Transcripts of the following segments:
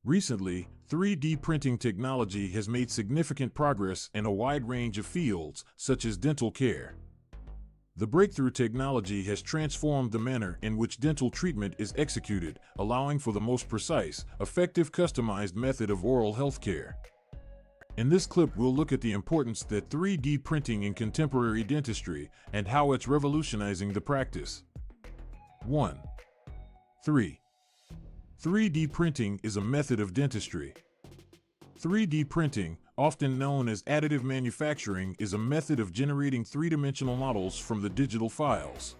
Recently, 3D printing technology has made significant progress in a wide range of fields, such as dental care. The breakthrough technology has transformed the manner in which dental treatment is executed, allowing for the most precise, effective, customized method of oral health care. In this clip, we'll look at the importance that 3D printing in contemporary dentistry and how it's revolutionizing the practice. 1. 3D printing is a method of dentistry. 3D printing, often known as additive manufacturing, is a method of generating three-dimensional models from the digital files.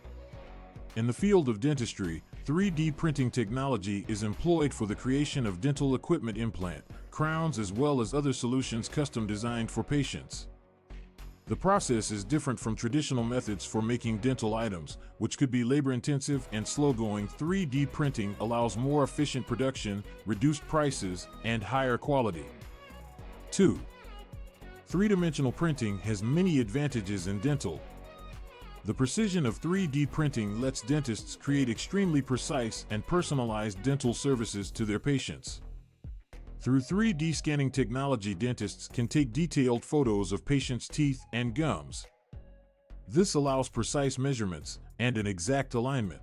In the field of dentistry, 3D printing technology is employed for the creation of dental equipment, implant, crowns, as well as other solutions custom designed for patients. The process is different from traditional methods for making dental items, which could be labor-intensive and slow-going. 3D printing allows more efficient production, reduced prices, and higher quality. 2. Three-dimensional printing has many advantages in dental. The precision of 3D printing lets dentists create extremely precise and personalized dental services to their patients. Through 3D scanning technology, dentists can take detailed photos of patients' teeth and gums. This allows precise measurements and an exact alignment.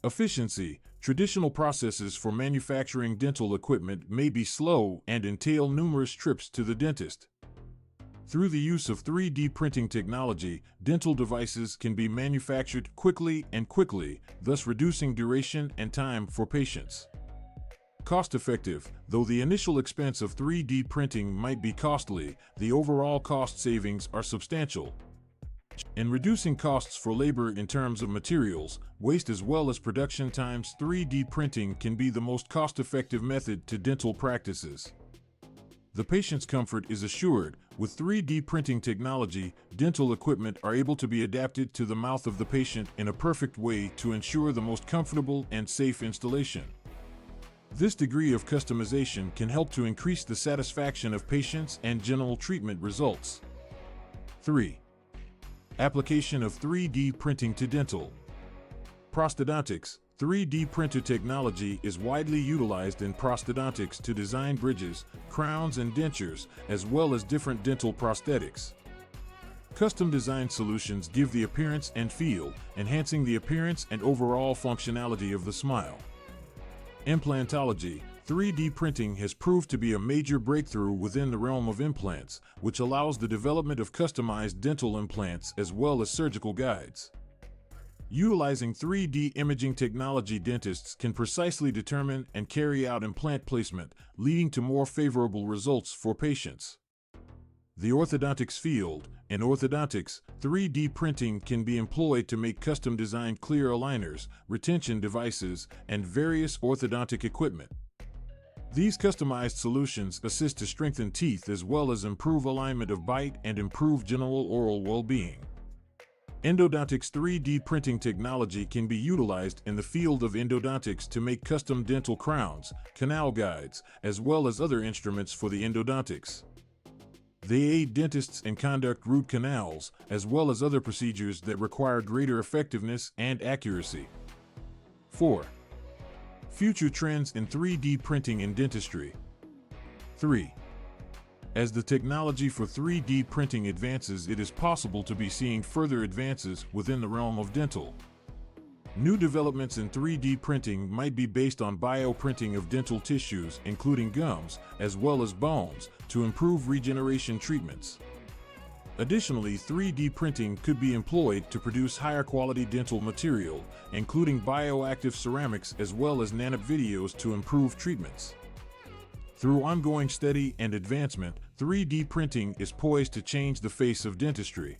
Efficiency. Traditional processes for manufacturing dental equipment may be slow and entail numerous trips to the dentist. Through the use of 3D printing technology, dental devices can be manufactured quickly, thus reducing duration and time for patients. Cost-effective. Though the initial expense of 3D printing might be costly, the overall cost savings are substantial. In reducing costs for labor in terms of materials, waste, as well as production times, 3D printing can be the most cost-effective method to dental practices. The patient's comfort is assured. With 3D printing technology, dental equipment are able to be adapted to the mouth of the patient in a perfect way to ensure the most comfortable and safe installation. This degree of customization can help to increase the satisfaction of patients and general treatment results. 3. Application of 3D printing to dental. Prosthodontics. 3D printer technology is widely utilized in prosthodontics to design bridges, crowns, and dentures, as well as different dental prosthetics. Custom-designed solutions give the appearance and feel, enhancing the appearance and overall functionality of the smile. Implantology. 3D printing has proved to be a major breakthrough within the realm of implants, which allows the development of customized dental implants as well as surgical guides. Utilizing 3D imaging technology, dentists can precisely determine and carry out implant placement, leading to more favorable results for patients. The orthodontics field. In orthodontics, 3D printing can be employed to make custom-designed clear aligners, retention devices, and various orthodontic equipment. These customized solutions assist to strengthen teeth as well as improve alignment of bite and improve general oral well-being. Endodontics. 3D printing technology can be utilized in the field of endodontics to make custom dental crowns, canal guides, as well as other instruments for the endodontics. They aid dentists in conduct root canals, as well as other procedures that require greater effectiveness and accuracy. 4. Future trends in 3D printing in dentistry. 3. As the technology for 3D printing advances, it is possible to be seeing further advances within the realm of dental. New developments in 3D printing might be based on bioprinting of dental tissues, including gums, as well as bones, to improve regeneration treatments. Additionally, 3D printing could be employed to produce higher quality dental material, including bioactive ceramics as well as nanovideos to improve treatments. Through ongoing study and advancement, 3D printing is poised to change the face of dentistry.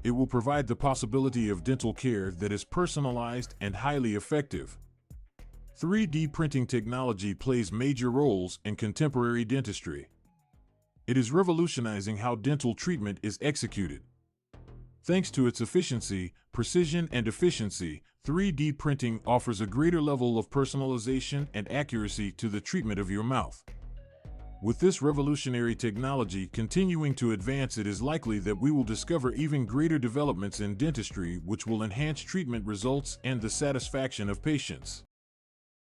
It will provide the possibility of dental care that is personalized and highly effective. 3D printing technology plays major roles in contemporary dentistry. It is revolutionizing how dental treatment is executed. Thanks to its efficiency, precision, and efficiency, 3D printing offers a greater level of personalization and accuracy to the treatment of your mouth. With this revolutionary technology continuing to advance, it is likely that we will discover even greater developments in dentistry which will enhance treatment results and the satisfaction of patients.